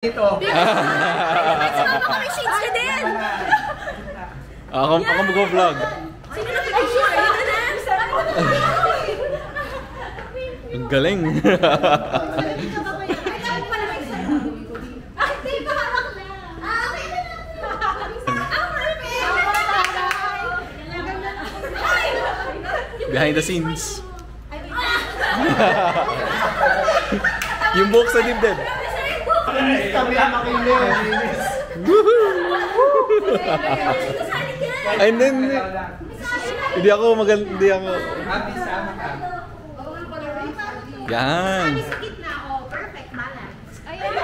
Dito. Sumama kami, shades ka din! Ako mag-vlog. Sino na picture? Ito na! Ang galing. Behind the scenes. Yung buhok sa dibdib. Kami ang makinis. Ay, hindi ako hindi ako. Sama ka. Yan. Sa gitna, oh, perfect balance. Ayan.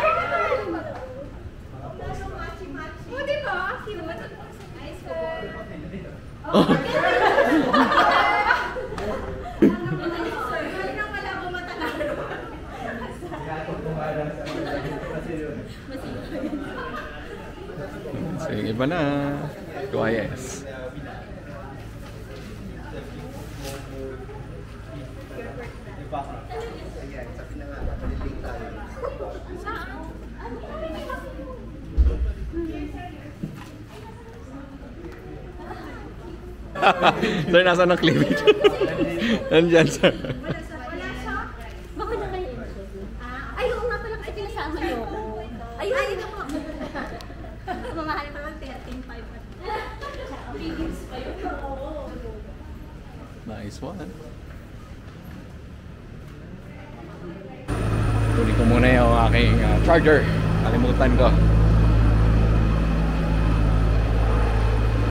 Oh, di ba? Cute. Nice po. Oh. Sige, iba na. QIS. Sir, nasaan ang cleavage? Nandyan, sir. Wala siya? Baka na kayo. Ay, oo nga pala kasi pinasama niyo ako. Ayun, ayun ako. Mamahal pa lang 13.5. Feelings pa yun. Oo. Nice one. Kunin ko muna yung aking charger. Kalimutan ko.